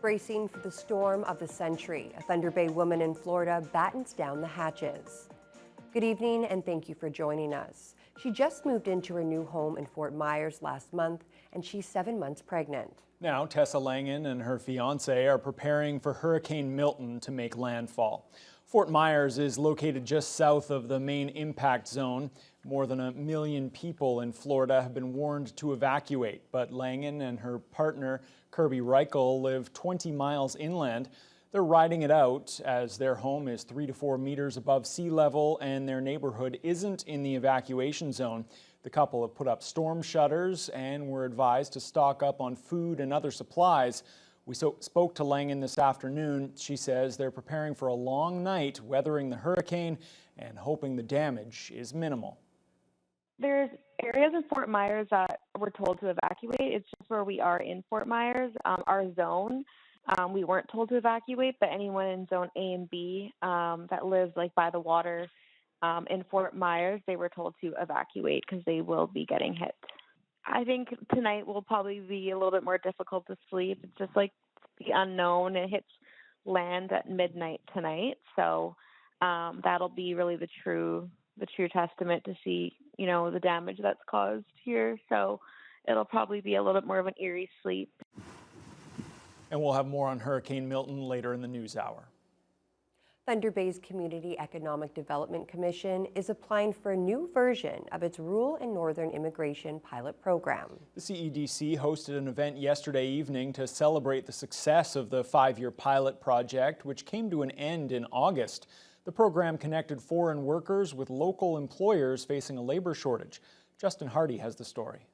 Bracing for the storm of the century, a Thunder Bay woman in Florida battens down the hatches. Good evening and thank you for joining us. She just moved into her new home in Fort Myers last month and she's 7 months pregnant. Now, Tessa Langen and her fiance are preparing for Hurricane Milton to make landfall. Fort Myers is located just south of the main impact zone. More than 1 million people in Florida have been warned to evacuate, but Langen and her partner, Kirby Reichel, live 20 miles inland. They're riding it out as their home is 3 to 4 meters above sea level and their neighborhood isn't in the evacuation zone. The couple have put up storm shutters and were advised to stock up on food and other supplies. We spoke to Langen this afternoon. She says they're preparing for a long night, weathering the hurricane and hoping the damage is minimal. There's areas in Fort Myers that we're told to evacuate. It's just where we are in Fort Myers, our zone. We weren't told to evacuate, but anyone in zone A and B that lives like by the water in Fort Myers, they were told to evacuate because they will be getting hit. I think tonight will probably be a little bit more difficult to sleep. It's just like the unknown. It hits land at midnight tonight, so that'll be really the true testament to see, the damage that's caused here. So it'll probably be a little bit more of an eerie sleep. And we'll have more on Hurricane Milton later in the news hour. Thunder Bay's Community Economic Development Commission is applying for a new version of its Rural and Northern Immigration Pilot Program. The CEDC hosted an event yesterday evening to celebrate the success of the 5-year pilot project, which came to an end in August. The program connected foreign workers with local employers facing a labor shortage. Justin Hardy has the story.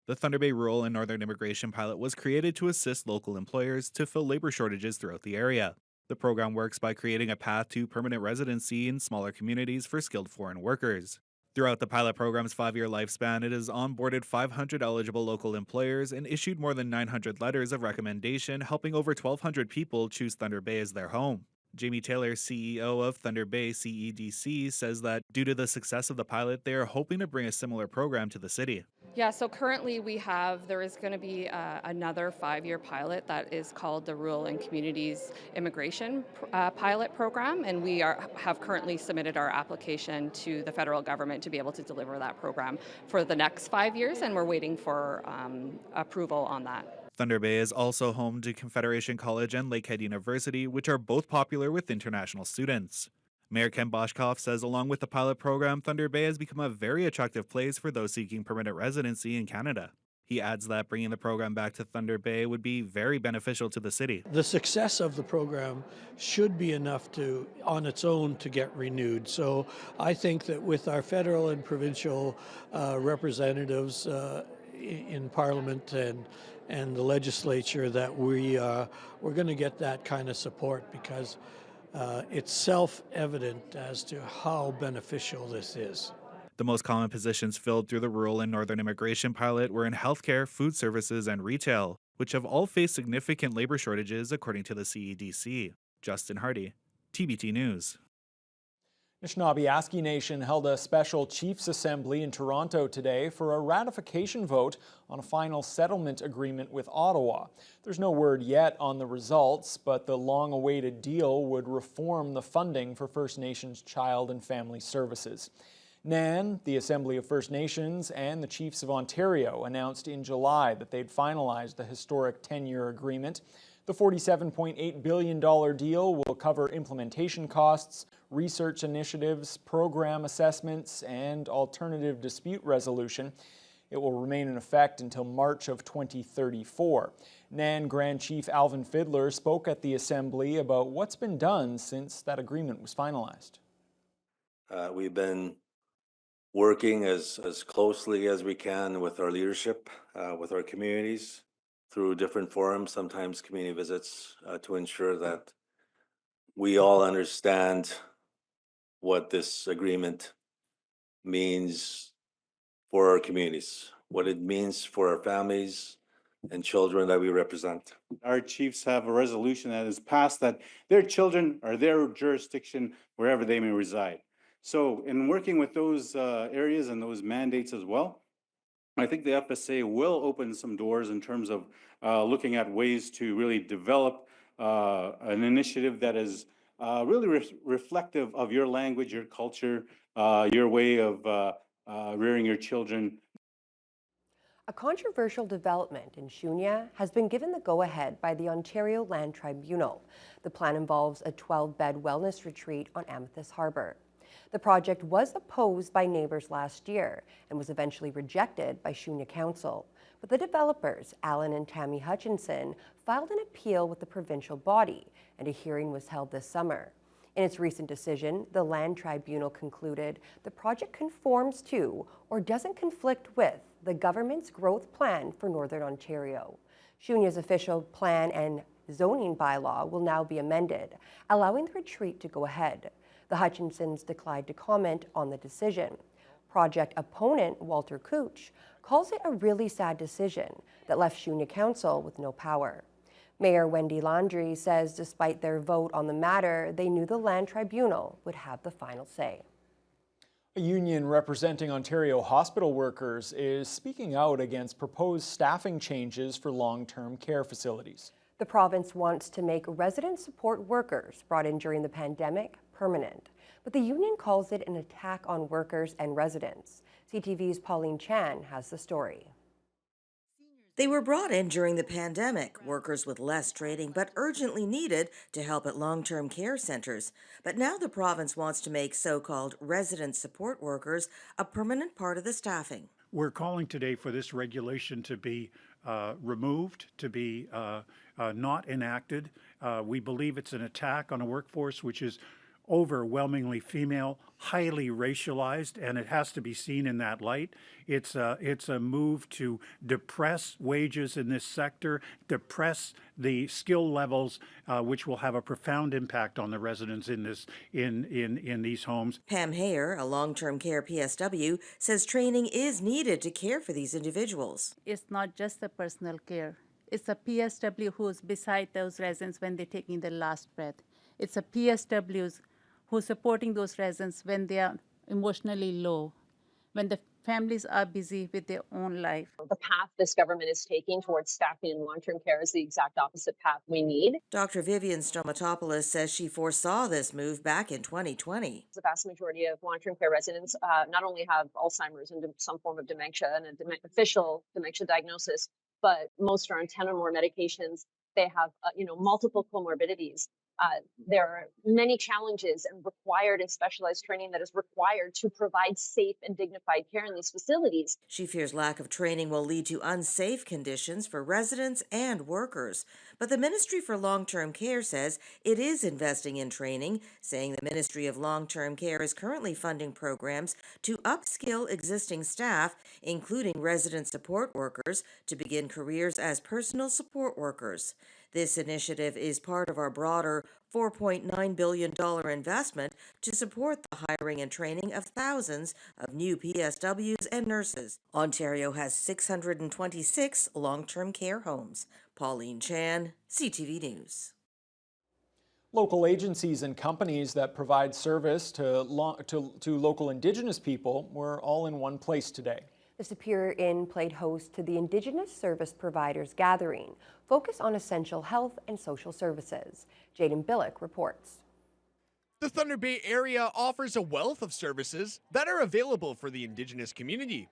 The Thunder Bay Rural and Northern Immigration Pilot was created to assist local employers to fill labor shortages throughout the area. The program works by creating a path to permanent residency in smaller communities for skilled foreign workers. Throughout the pilot program's 5-year lifespan, it has onboarded 500 eligible local employers and issued more than 900 letters of recommendation, helping over 1,200 people choose Thunder Bay as their home. Jamie Taylor, CEO of Thunder Bay CEDC, says that due to the success of the pilot, they are hoping to bring a similar program to the city. Yeah, so currently there is going to be another 5-year pilot that is called the Rural and Communities Immigration Pilot Program, and we have currently submitted our application to the federal government to be able to deliver that program for the next 5 years, and we're waiting for approval on that. Thunder Bay is also home to Confederation College and Lakehead University, which are both popular with international students. Mayor Ken Boshkoff says along with the pilot program, Thunder Bay has become a very attractive place for those seeking permanent residency in Canada. He adds that bringing the program back to Thunder Bay would be very beneficial to the city. The success of the program should be enough on its own to get renewed. So I think that with our federal and provincial representatives in Parliament and the legislature, that we're going to get that kind of support, because it's self-evident as to how beneficial this is. The most common positions filled through the Rural and Northern Immigration Pilot were in healthcare, food services, and retail, which have all faced significant labor shortages according to the CEDC. Justin Hardy, TBT News. Anishinaabe Aski Nation held a special Chiefs Assembly in Toronto today for a ratification vote on a final settlement agreement with Ottawa. There's no word yet on the results, but the long-awaited deal would reform the funding for First Nations child and family services. NAN, the Assembly of First Nations, and the Chiefs of Ontario announced in July that they'd finalized the historic 10-year agreement. The $47.8 billion deal will cover implementation costs, research initiatives, program assessments, and alternative dispute resolution. It will remain in effect until March of 2034. NAN Grand Chief Alvin Fiddler spoke at the Assembly about what's been done since that agreement was finalized. We've been working as closely as we can with our leadership, with our communities, through different forums, sometimes community visits, to ensure that we all understand what this agreement means for our communities, what it means for our families and children that we represent. Our chiefs have a resolution that is passed that their children are their jurisdiction wherever they may reside. So in working with those areas and those mandates as well, I think the FSA will open some doors in terms of looking at ways to really develop an initiative that is really reflective of your language, your culture, your way of rearing your children. A controversial development in Shuna has been given the go-ahead by the Ontario Land Tribunal. The plan involves a 12-bed wellness retreat on Amethyst Harbour. The project was opposed by neighbours last year and was eventually rejected by Shuna Council. But the developers, Alan and Tammy Hutchinson, filed an appeal with the provincial body, and a hearing was held this summer. In its recent decision, the Land Tribunal concluded the project conforms to or doesn't conflict with the government's growth plan for Northern Ontario. Shuna's official plan and zoning bylaw will now be amended, allowing the retreat to go ahead. The Hutchinsons declined to comment on the decision. Project opponent Walter Cooch calls it a really sad decision that left Shuna Council with no power. Mayor Wendy Landry says despite their vote on the matter, they knew the Land Tribunal would have the final say. A union representing Ontario hospital workers is speaking out against proposed staffing changes for long-term care facilities. The province wants to make resident support workers brought in during the pandemic permanent, but the union calls it an attack on workers and residents. CTV's Pauline Chan has the story. They were brought in during the pandemic, workers with less training but urgently needed to help at long-term care centers. But now the province wants to make so-called resident support workers a permanent part of the staffing. We're calling today for this regulation to be removed, to be not enacted. We believe it's an attack on a workforce which is overwhelmingly female, highly racialized, and it has to be seen in that light. It's a move to depress wages in this sector, depress the skill levels, which will have a profound impact on the residents in these homes. Pam Hayer, a long-term care PSW, says training is needed to care for these individuals. It's not just the personal care. It's a PSW who's beside those residents when they're taking their last breath. It's a PSWs who's supporting those residents when they are emotionally low, when the families are busy with their own life. The path this government is taking towards staffing in long-term care is the exact opposite path we need. Dr. Vivian Stomatopoulos says she foresaw this move back in 2020. The vast majority of long-term care residents not only have Alzheimer's and some form of dementia and an official dementia diagnosis, but most are on 10 or more medications. They have multiple comorbidities. There are many challenges and required and specialized training that is required to provide safe and dignified care in these facilities. She fears lack of training will lead to unsafe conditions for residents and workers. But the Ministry for Long-Term Care says it is investing in training, saying the Ministry of Long-Term Care is currently funding programs to upskill existing staff, including resident support workers, to begin careers as personal support workers. This initiative is part of our broader $4.9 billion investment to support the hiring and training of thousands of new PSWs and nurses. Ontario has 626 long-term care homes. Pauline Chan, CTV News. Local agencies and companies that provide service to local Indigenous people were all in one place today. The Superior Inn played host to the Indigenous Service Providers Gathering, focused on essential health and social services. Jaden Billick reports. The Thunder Bay area offers a wealth of services that are available for the Indigenous community.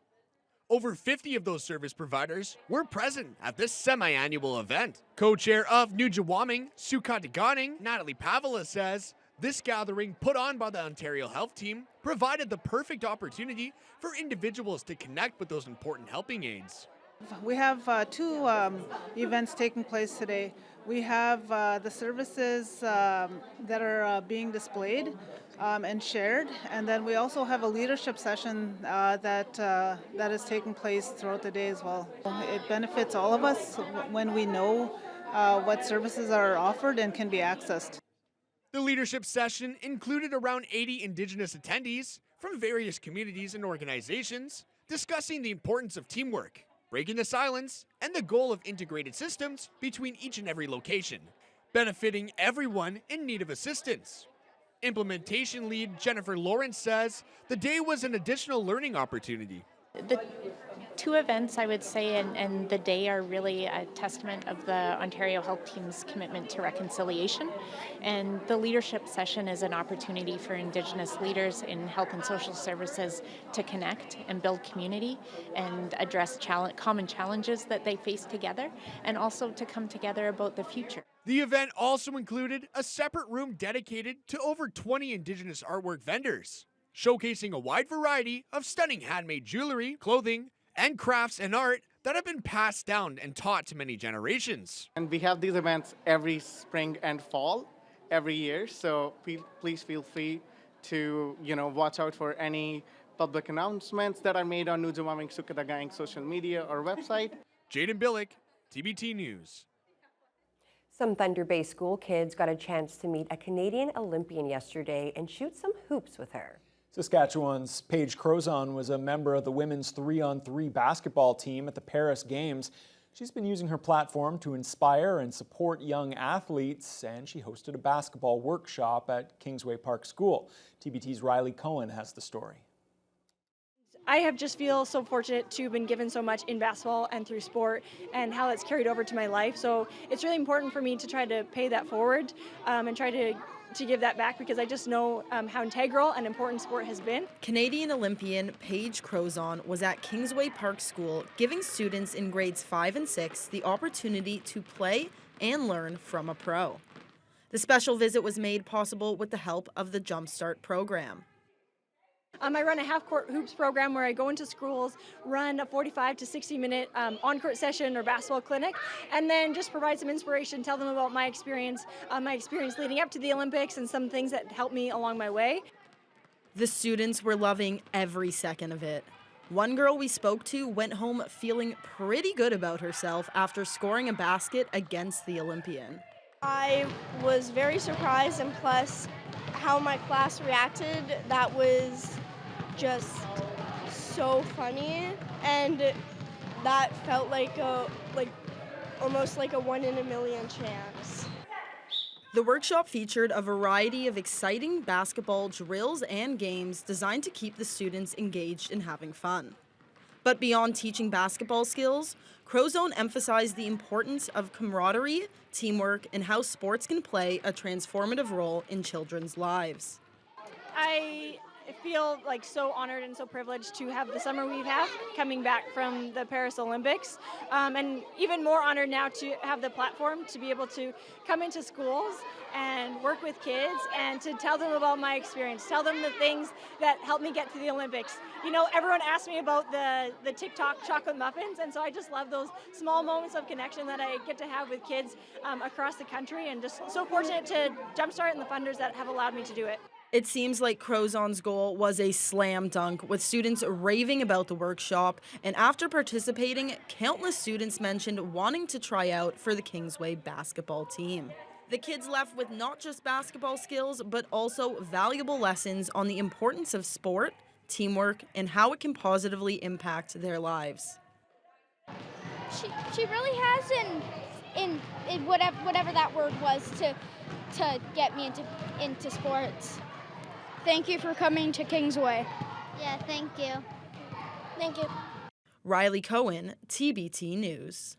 Over 50 of those service providers were present at this semi-annual event. Co-chair of Nujawaming, Sukatiganing, Natalie Pavila says, this gathering put on by the Ontario Health Team provided the perfect opportunity for individuals to connect with those important helping aids. We have two events taking place today. We have the services that are being displayed and shared, and then we also have a leadership session that is taking place throughout the day as well. It benefits all of us when we know what services are offered and can be accessed. The leadership session included around 80 Indigenous attendees from various communities and organizations discussing the importance of teamwork, breaking the silence, and the goal of integrated systems between each and every location, benefiting everyone in need of assistance. Implementation lead Jennifer Lawrence says the day was an additional learning opportunity. The Two events, I would say, and the day are really a testament of the Ontario Health Team's commitment to reconciliation. And the leadership session is an opportunity for Indigenous leaders in health and social services to connect and build community and address common challenges that they face together, and also to come together about the future. The event also included a separate room dedicated to over 20 Indigenous artwork vendors, showcasing a wide variety of stunning handmade jewelry, clothing, and crafts and art that have been passed down and taught to many generations. And we have these events every spring and fall, every year, so please feel free to, watch out for any public announcements that are made on Nujumaming Sukadagang social media or website. Jaden Billick, TBT News. Some Thunder Bay school kids got a chance to meet a Canadian Olympian yesterday and shoot some hoops with her. Saskatchewan's Paige Crozon was a member of the women's 3-on-3 basketball team at the Paris Games. She's been using her platform to inspire and support young athletes, and she hosted a basketball workshop at Kingsway Park School. TBT's Riley Cohen has the story. I have just feel so fortunate to have been given so much in basketball and through sport, and how that's carried over to my life. So it's really important for me to try to pay that forward and try to give that back, because I just know how integral and important sport has been. Canadian Olympian Paige Crozon was at Kingsway Park School, giving students in grades 5 and 6 the opportunity to play and learn from a pro. The special visit was made possible with the help of the Jumpstart program. I run a half-court hoops program where I go into schools, run a 45 to 60-minute on-court session or basketball clinic, and then just provide some inspiration, tell them about my experience leading up to the Olympics and some things that helped me along my way. The students were loving every second of it. One girl we spoke to went home feeling pretty good about herself after scoring a basket against the Olympian. I was very surprised, and plus how my class reacted, that was just so funny, and that felt like almost like a 1 in a million chance. The workshop featured a variety of exciting basketball drills and games designed to keep the students engaged and having fun. But beyond teaching basketball skills, Crozon emphasized the importance of camaraderie, teamwork, and how sports can play a transformative role in children's lives. I feel like so honored and so privileged to have the summer we've had coming back from the Paris Olympics, and even more honored now to have the platform to be able to come into schools and work with kids and to tell them about my experience, tell them the things that helped me get to the Olympics. You know, everyone asked me about the TikTok chocolate muffins, and so I just love those small moments of connection that I get to have with kids across the country, and just so fortunate to Jumpstart and the funders that have allowed me to do it. It seems like Crozon's goal was a slam dunk, with students raving about the workshop, and after participating, countless students mentioned wanting to try out for the Kingsway basketball team. The kids left with not just basketball skills, but also valuable lessons on the importance of sport, teamwork, and how it can positively impact their lives. She really has in whatever that word was to get me into sports. Thank you for coming to Kingsway. Yeah, thank you. Thank you. Riley Cohen, TBT News.